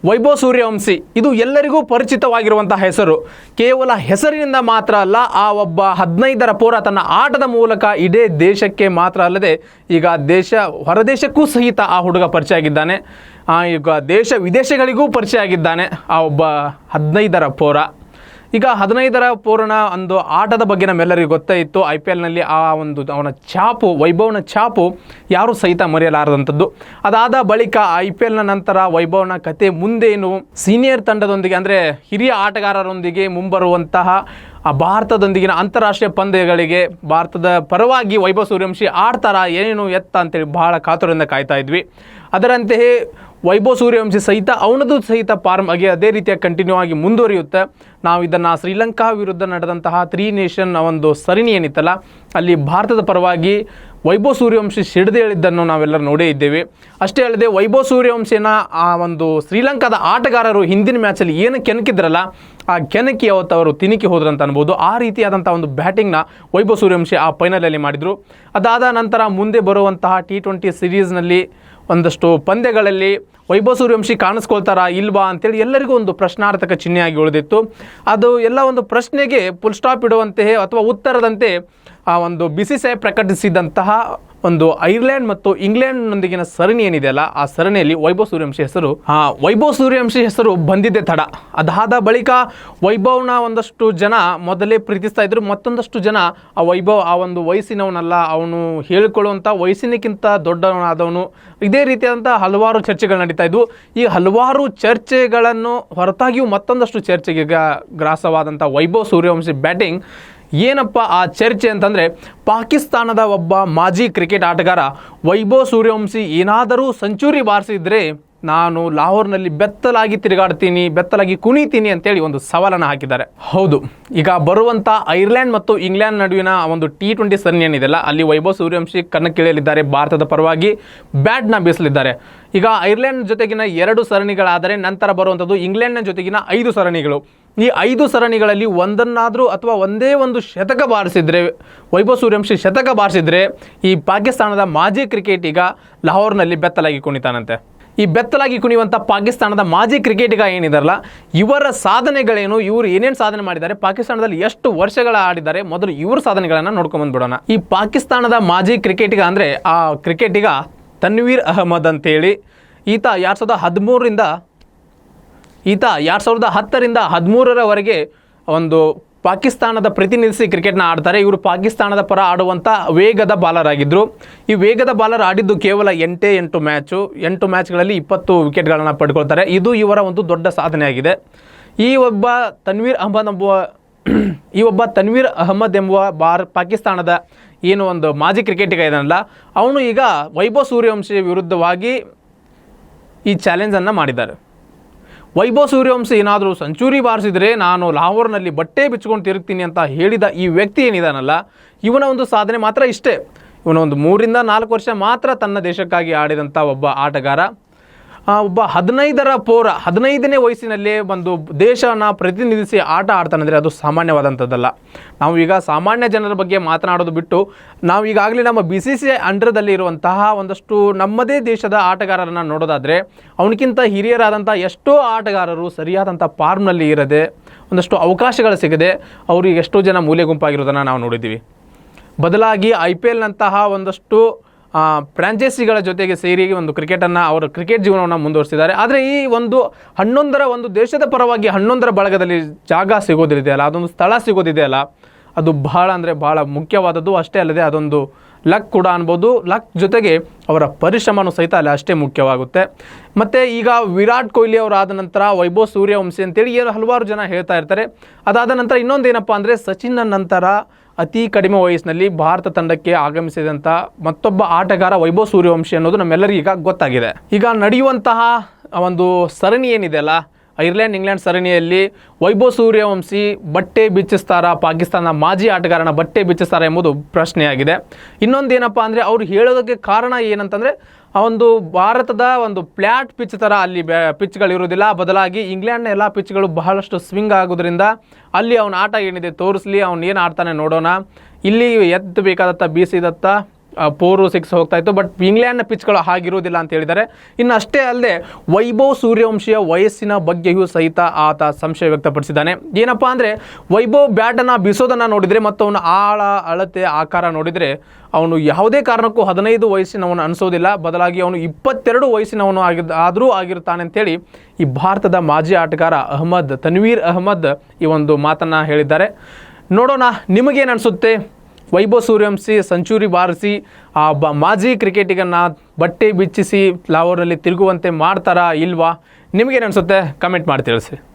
ವೈಭವ್ ಸೂರ್ಯವಂಶಿ ಇದು ಎಲ್ಲರಿಗೂ ಪರಿಚಿತವಾಗಿರುವಂತಹ ಹೆಸರು. ಕೇವಲ ಹೆಸರಿನಿಂದ ಮಾತ್ರ ಅಲ್ಲ, ಆ ಒಬ್ಬ 15ರ ಪೌರ ತನ್ನ ಆಟದ ಮೂಲಕ ಇಡೀ ದೇಶಕ್ಕೆ ಮಾತ್ರ ಅಲ್ಲದೆ ಈಗ ಹೊರದೇಶಕ್ಕೂ ಸಹಿತ ಆ ಹುಡುಗ ಪರಿಚಯ ಆಗಿದ್ದಾನೆ. ಈಗ ದೇಶ ವಿದೇಶಗಳಿಗೂ ಪರಿಚಯ ಆಗಿದ್ದಾನೆ ಆ ಒಬ್ಬ 15ರ ಪೌರ. ಈಗ 15ರ ಪೌರನ ಒಂದು ಆಟದ ಬಗ್ಗೆ ನಮ್ಮೆಲ್ಲರಿಗೂ ಗೊತ್ತೇ ಇತ್ತು. IPLನಲ್ಲಿ ಆ ಒಂದು ಅವನ ಛಾಪು, ವೈಭವ್ನ ಛಾಪು ಯಾರೂ ಸಹಿತ ಮರೆಯಲಾರದಂಥದ್ದು. ಅದಾದ ಬಳಿಕ IPLನ ನಂತರ ವೈಭವ್ನ ಕತೆ ಮುಂದೇನು, ಸೀನಿಯರ್ ತಂಡದೊಂದಿಗೆ ಅಂದರೆ ಹಿರಿಯ ಆಟಗಾರರೊಂದಿಗೆ ಮುಂಬರುವಂತಹ ಭಾರತದೊಂದಿಗಿನ ಅಂತಾರಾಷ್ಟ್ರೀಯ ಪಂದ್ಯಗಳಿಗೆ ಭಾರತದ ಪರವಾಗಿ ವೈಭವ್ ಸೂರ್ಯವಂಶಿ ಆಡ್ತಾರಾ ಏನೇನು ಎತ್ತ ಅಂತೇಳಿ ಬಹಳ ಕಾತುರದಿಂದ ಕಾಯ್ತಾ ಇದ್ವಿ. ಅದರಂತೆಯೇ ವೈಭವ್ ಸೂರ್ಯವಂಶಿ ಸಹಿತ ಅವನದು ಸಹಿತ ಫಾರ್ಮ್ ಆಗಿ ಅದೇ ರೀತಿಯ ಕಂಟಿನ್ಯೂ ಆಗಿ ಮುಂದುವರಿಯುತ್ತೆ. ನಾವು ಇದನ್ನು ಶ್ರೀಲಂಕಾ ವಿರುದ್ಧ ನಡೆದಂತಹ 3 ನೇಷನ್ ಒಂದು ಸರಣಿ ಏನಿತ್ತಲ್ಲ, ಅಲ್ಲಿ ಭಾರತದ ಪರವಾಗಿ ವೈಭವ್ ಸೂರ್ಯವಂಶಿ ಸಿಡಿದೇಳಿದ್ದನ್ನು ನಾವೆಲ್ಲರೂ ನೋಡೇ ಇದ್ದೇವೆ. ಅಷ್ಟೇ ಅಲ್ಲದೆ ವೈಭವ್ ಸೂರ್ಯವಂಶಿನ ಆ ಒಂದು ಶ್ರೀಲಂಕಾದ ಆಟಗಾರರು ಹಿಂದಿನ ಮ್ಯಾಚಲ್ಲಿ ಏನು ಕೆಣಕಿದ್ರಲ್ಲ, ಆ ಕೆಣಕಿ ಅವತ್ತು ಅವರು ತಿನಿಕಿ ಹೋದ್ರಂತ ಅನ್ಬೋದು. ಆ ರೀತಿಯಾದಂಥ ಒಂದು ಬ್ಯಾಟಿಂಗ್ನ ವೈಭವ್ ಸೂರ್ಯವಂಶಿ ಆ ಫೈನಲಲ್ಲಿ ಮಾಡಿದರು. ಅದಾದ ನಂತರ ಮುಂದೆ ಬರುವಂತಹ T20 ಸೀರೀಸ್ನಲ್ಲಿ ಒಂದಷ್ಟು ಪಂದ್ಯಗಳಲ್ಲಿ ವೈಭವ್ ಸೂರ್ಯವಂಶಿ ಕಾಣಿಸ್ಕೊಳ್ತಾರಾ ಇಲ್ವಾ ಅಂತೇಳಿ ಎಲ್ಲರಿಗೂ ಒಂದು ಪ್ರಶ್ನಾರ್ಥಕ ಚಿಹ್ನೆಯಾಗಿ ಉಳಿದಿತ್ತು. ಅದು ಎಲ್ಲ ಒಂದು ಪ್ರಶ್ನೆಗೆ ಫುಲ್ ಸ್ಟಾಪ್ ಇಡುವಂತೆ ಅಥವಾ ಉತ್ತರದಂತೆ ಆ ಒಂದು BCCI ಪ್ರಕಟಿಸಿದಂತಹ ಒಂದು ಐರ್ಲೆಂಡ್ ಮತ್ತು ಇಂಗ್ಲೆಂಡ್ನೊಂದಿಗಿನ ಸರಣಿ ಏನಿದೆಯಲ್ಲ, ಆ ಸರಣಿಯಲ್ಲಿ ವೈಭವ್ ಸೂರ್ಯವಂಶಿ ಹೆಸರು ಬಂದಿದ್ದೇ ತಡ. ಅದಾದ ಬಳಿಕ ವೈಭವ್ನ ಒಂದಷ್ಟು ಜನ ಮೊದಲೇ ಪ್ರೀತಿಸ್ತಾ ಇದ್ರು, ಮತ್ತೊಂದಷ್ಟು ಜನ ಆ ವೈಭವ್ ಆ ಒಂದು ವಯಸ್ಸಿನವನಲ್ಲ, ಅವನು ಹೇಳಿಕೊಳ್ಳುವಂಥ ವಯಸ್ಸಿನಕ್ಕಿಂತ ದೊಡ್ಡವನಾದವನು, ಇದೇ ರೀತಿಯಾದಂಥ ಹಲವಾರು ಚರ್ಚೆಗಳು ನಡೀತಾ ಇದ್ವು. ಈ ಹಲವಾರು ಚರ್ಚೆಗಳನ್ನು ಹೊರತಾಗಿಯೂ ಮತ್ತೊಂದಷ್ಟು ಚರ್ಚೆಗೆ ಗ್ರಾಸವಾದಂಥ ವೈಭವ್ ಸೂರ್ಯವಂಶಿ ಬ್ಯಾಟಿಂಗ್ ಏನಪ್ಪ ಆ ಚರ್ಚೆ ಅಂತಂದರೆ, ಪಾಕಿಸ್ತಾನದ ಒಬ್ಬ ಮಾಜಿ ಕ್ರಿಕೆಟ್ ಆಟಗಾರ ವೈಭವ್ ಸೂರ್ಯವಂಶಿ ಏನಾದರೂ ಸೆಂಚುರಿ ಬಾರಿಸಿದರೆ ನಾನು ಲಾಹೋರ್ನಲ್ಲಿ ಬೆತ್ತಲಾಗಿ ತಿರುಗಾಡ್ತೀನಿ, ಬೆತ್ತಲಾಗಿ ಕುಣಿತೀನಿ ಅಂತೇಳಿ ಒಂದು ಸವಾಲನ್ನು ಹಾಕಿದ್ದಾರೆ. ಹೌದು, ಈಗ ಬರುವಂಥ ಐರ್ಲೆಂಡ್ ಮತ್ತು ಇಂಗ್ಲೆಂಡ್ ನಡುವಿನ ಒಂದು T20 ಸರಣಿ ಏನಿದೆಯಲ್ಲ, ಅಲ್ಲಿ ವೈಭವ್ ಸೂರ್ಯವಂಶಿ ಕಣಕ್ಕಿಳಿಯಲಿದ್ದಾರೆ, ಭಾರತದ ಪರವಾಗಿ ಬ್ಯಾಟ್ನ ಬೀಸಲಿದ್ದಾರೆ. ಈಗ ಐರ್ಲೆಂಡ್ ಜೊತೆಗಿನ 2 ಸರಣಿಗಳಾದರೆ ನಂತರ ಬರುವಂಥದ್ದು ಇಂಗ್ಲೆಂಡ್ನ ಜೊತೆಗಿನ 5 ಸರಣಿಗಳು. ಈ 5 ಸರಣಿಗಳಲ್ಲಿ ಒಂದನ್ನಾದರೂ ಅಥವಾ ಒಂದೇ ಒಂದು ಶತಕ ಬಾರಿಸಿದರೆ, ವೈಭವ್ ಸೂರ್ಯವಂಶಿ ಶತಕ ಬಾರಿಸಿದರೆ ಈ ಪಾಕಿಸ್ತಾನದ ಮಾಜಿ ಕ್ರಿಕೆಟಿಗ ಲಾಹೋರ್ನಲ್ಲಿ ಬೆತ್ತಲಾಗಿ ಕುಣಿತಾನಂತೆ. ಈ ಬೆತ್ತಲಾಗಿ ಕುಣಿಯುವಂಥ ಪಾಕಿಸ್ತಾನದ ಮಾಜಿ ಕ್ರಿಕೆಟಿಗ ಏನಿದಾರಲ್ಲ, ಇವರ ಸಾಧನೆಗಳೇನು, ಇವರು ಏನೇನು ಸಾಧನೆ ಮಾಡಿದ್ದಾರೆ, ಪಾಕಿಸ್ತಾನದಲ್ಲಿ ಎಷ್ಟು ವರ್ಷಗಳ ಆಡಿದ್ದಾರೆ, ಮೊದಲು ಇವ್ರ ಸಾಧನೆಗಳನ್ನು ನೋಡ್ಕೊಂಬಂದ್ಬಿಡೋಣ. ಈ ಪಾಕಿಸ್ತಾನದ ಮಾಜಿ ಕ್ರಿಕೆಟಿಗ ಅಂದರೆ ಆ ಕ್ರಿಕೆಟಿಗ ತನ್ವೀರ್ ಅಹ್ಮದ್ ಅಂತೇಳಿ, ಈತ 2010ರಿಂದ 13ರವರೆಗೆ ಒಂದು ಪಾಕಿಸ್ತಾನದ ಪ್ರತಿನಿಧಿಸಿ ಕ್ರಿಕೆಟ್ನ ಆಡ್ತಾರೆ. ಇವರು ಪಾಕಿಸ್ತಾನದ ಪರ ಆಡುವಂಥ ವೇಗದ ಬಾಲರ್ ಆಗಿದ್ದರು. ಈ ವೇಗದ ಬಾಲರ್ ಆಡಿದ್ದು ಕೇವಲ 8 ಮ್ಯಾಚ್ಗಳಲ್ಲಿ 20 ವಿಕೆಟ್ಗಳನ್ನು ಪಡ್ಕೊಳ್ತಾರೆ. ಇದು ಇವರ ಒಂದು ದೊಡ್ಡ ಸಾಧನೆ ಆಗಿದೆ. ಈ ಒಬ್ಬ ತನ್ವೀರ್ ಅಹ್ಮದ್ ಎಂಬ ಪಾಕಿಸ್ತಾನದ ಏನು ಒಂದು ಮಾಜಿ ಕ್ರಿಕೆಟಿಗ ಇದನ್ನಲ್ಲ, ಅವನು ಈಗ ವೈಭವ್ ಸೂರ್ಯವಂಶಿ ವಿರುದ್ಧವಾಗಿ ಈ ಚಾಲೆಂಜನ್ನು ಮಾಡಿದ್ದಾರೆ. ವೈಭವ್ ಸೂರ್ಯವಂಶಿ ಏನಾದರೂ ಸೆಂಚುರಿ ಬಾರಿಸಿದರೆ ನಾನು ಲಾಹೋರ್ನಲ್ಲಿ ಬಟ್ಟೆ ಬಿಚ್ಕೊಂಡು ತಿರುಗ್ತೀನಿ ಅಂತ ಹೇಳಿದ ಈ ವ್ಯಕ್ತಿ ಏನಿದಾನಲ್ಲ, ಇವನ ಒಂದು ಸಾಧನೆ ಮಾತ್ರ ಇಷ್ಟೇ. ಇವನ ಒಂದು 3ರಿಂದ 4 ವರ್ಷ ಮಾತ್ರ ತನ್ನ ದೇಶಕ್ಕಾಗಿ ಆಡಿದಂಥ ಒಬ್ಬ ಆಟಗಾರ. ಒಬ್ಬ 15ರ ಪೌರ 15ನೇ ವಯಸ್ಸಿನಲ್ಲೇ ಒಂದು ದೇಶನ ಪ್ರತಿನಿಧಿಸಿ ಆಟ ಆಡ್ತಾನಂದರೆ ಅದು ಸಾಮಾನ್ಯವಾದಂಥದ್ದಲ್ಲ. ನಾವು ಈಗ ಸಾಮಾನ್ಯ ಜನರ ಬಗ್ಗೆ ಮಾತನಾಡೋದು ಬಿಟ್ಟು, ನಾವು ಈಗಾಗಲೇ ನಮ್ಮ BCCI ಅಂಡರ್ದಲ್ಲಿ ಇರುವಂತಹ ಒಂದಷ್ಟು ನಮ್ಮದೇ ದೇಶದ ಆಟಗಾರರನ್ನು ನೋಡೋದಾದರೆ, ಅವನಕ್ಕಿಂತ ಹಿರಿಯರಾದಂಥ ಎಷ್ಟೋ ಆಟಗಾರರು ಸರಿಯಾದಂಥ ಫಾರ್ಮ್ನಲ್ಲಿ ಇರದೆ, ಒಂದಷ್ಟು ಅವಕಾಶಗಳು ಸಿಗದೆ ಅವ್ರಿಗೆ ಎಷ್ಟೋ ಜನ ಮೂಲೆ ಗುಂಪಾಗಿರೋದನ್ನು ನಾವು ನೋಡಿದ್ದೀವಿ. ಬದಲಾಗಿ IPLನಂತಹ ಒಂದಷ್ಟು ಫ್ರಾಂಚೈಸಿಗಳ ಜೊತೆಗೆ ಸೇರಿ ಒಂದು ಕ್ರಿಕೆಟನ್ನು, ಅವರ ಕ್ರಿಕೆಟ್ ಜೀವನವನ್ನು ಮುಂದುವರಿಸಿದ್ದಾರೆ. ಆದರೆ ಈ ಒಂದು 11ರ ಒಂದು ದೇಶದ ಪರವಾಗಿ 11ರ ಬಳಗದಲ್ಲಿ ಜಾಗ ಸಿಗೋದಿದೆಯಲ್ಲ, ಅದೊಂದು ಸ್ಥಳ ಸಿಗೋದಿದೆಯಲ್ಲ, ಅದು ಬಹಳ ಅಂದರೆ ಬಹಳ ಮುಖ್ಯವಾದದ್ದು. ಅಷ್ಟೇ ಅಲ್ಲದೆ ಅದೊಂದು ಲಕ್ ಕೂಡ ಅನ್ಬೋದು. ಲಕ್ ಜೊತೆಗೆ ಅವರ ಪರಿಶ್ರಮನೂ ಸಹಿತ ಅಲ್ಲಿ ಅಷ್ಟೇ ಮುಖ್ಯವಾಗುತ್ತೆ. ಮತ್ತು ಈಗ ವಿರಾಟ್ ಕೊಹ್ಲಿ ಅವರಾದ ನಂತರ ವೈಭವ್ ಸೂರ್ಯವಂಶಿ ಅಂತೇಳಿ ಹಲವಾರು ಜನ ಹೇಳ್ತಾ ಇರ್ತಾರೆ. ಅದಾದ ನಂತರ ಇನ್ನೊಂದೇನಪ್ಪ ಅಂದರೆ, ಸಚಿನ್ನ ನಂತರ ಅತಿ ಕಡಿಮೆ ವಯಸ್ಸಿನಲ್ಲಿ ಭಾರತ ತಂಡಕ್ಕೆ ಆಗಮಿಸಿದಂಥ ಮತ್ತೊಬ್ಬ ಆಟಗಾರ ವೈಭವ್ ಸೂರ್ಯವಂಶಿ ಅನ್ನೋದು ನಮ್ಮೆಲ್ಲರಿಗೀಗ ಗೊತ್ತಾಗಿದೆ. ಈಗ ನಡೆಯುವಂತಹ ಒಂದು ಸರಣಿ ಏನಿದೆಯಲ್ಲ, ಐರ್ಲೆಂಡ್ ಇಂಗ್ಲೆಂಡ್ ಸರಣಿಯಲ್ಲಿ ವೈಭವ್ ಸೂರ್ಯವಂಶಿ ಬಟ್ಟೆ ಬಿಚ್ಚಿಸ್ತಾರಾ, ಪಾಕಿಸ್ತಾನ ಮಾಜಿ ಆಟಗಾರನ ಬಟ್ಟೆ ಬಿಚ್ಚಿಸ್ತಾರಾ ಎಂಬುದು ಪ್ರಶ್ನೆಯಾಗಿದೆ. ಇನ್ನೊಂದೇನಪ್ಪ ಅಂದರೆ, ಅವ್ರು ಹೇಳೋದಕ್ಕೆ ಕಾರಣ ಏನಂತಂದರೆ, ಆ ಒಂದು ಭಾರತದ ಒಂದು ಫ್ಲ್ಯಾಟ್ ಪಿಚ್ ಥರ ಅಲ್ಲಿ ಪಿಚ್ಗಳಿರೋದಿಲ್ಲ, ಬದಲಾಗಿ ಇಂಗ್ಲೆಂಡ್ನ ಎಲ್ಲ ಪಿಚ್ಗಳು ಬಹಳಷ್ಟು ಸ್ವಿಂಗ್ ಆಗೋದ್ರಿಂದ ಅಲ್ಲಿ ಅವನ ಆಟ ಏನಿದೆ ತೋರಿಸಲಿ, ಅವನು ಏನು ಆಡ್ತಾನೆ ನೋಡೋಣ, ಇಲ್ಲಿ ಎತ್ತಬೇಕಾದತ್ತ ಬೀಸಿದತ್ತ 4-6 ಹೋಗ್ತಾ ಇತ್ತು. ಬಟ್ ಇಂಗ್ಲೆಂಡ್ನ ಪಿಚ್ಗಳು ಹಾಗಿರುವುದಿಲ್ಲ ಅಂತ ಹೇಳಿದ್ದಾರೆ. ಇನ್ನು ಅಷ್ಟೇ ಅಲ್ಲದೆ ವೈಭವ್ ಸೂರ್ಯವಂಶಿಯ ವಯಸ್ಸಿನ ಬಗ್ಗೆಯೂ ಸಹಿತ ಆತ ಸಂಶಯ ವ್ಯಕ್ತಪಡಿಸಿದ್ದಾನೆ. ಏನಪ್ಪಾ ಅಂದರೆ ವೈಭವ್ ಬ್ಯಾಟನ್ನು ಬೀಸೋದನ್ನು ನೋಡಿದರೆ ಮತ್ತು ಅವನ ಅಳತೆ ಆಕಾರ ನೋಡಿದರೆ ಅವನು ಯಾವುದೇ ಕಾರಣಕ್ಕೂ 15 ವಯಸ್ಸಿನವನು ಅನಿಸೋದಿಲ್ಲ. ಬದಲಾಗಿ ಅವನು 22 ವಯಸ್ಸಿನವನು ಆದರೂ ಆಗಿರ್ತಾನೆ ಅಂತೇಳಿ ಈ ಭಾರತದ ಮಾಜಿ ಆಟಗಾರ ತನ್ವೀರ್ ಅಹ್ಮದ್ ಈ ಒಂದು ಮಾತನ್ನು ಹೇಳಿದ್ದಾರೆ. ನೋಡೋಣ ನಿಮಗೇನು ಅನಿಸುತ್ತೆ? ವೈಭವ್ ಸೂರ್ಯವಂಶಿ ಸೆಂಚುರಿ ಬಾರಿಸಿ ಮಾಜಿ ಕ್ರಿಕೆಟಿಗನ್ನು ಬಟ್ಟೆ ಬಿಚ್ಚಿಸಿ ಲಾಹೋರ್ನಲ್ಲಿ ತಿರುಗುವಂತೆ ಮಾಡ್ತಾರಾ ಇಲ್ವಾ? ನಿಮಗೇನು ಅನಿಸುತ್ತೆ? ಕಮೆಂಟ್ ಮಾಡಿ ತಿಳಿಸಿ.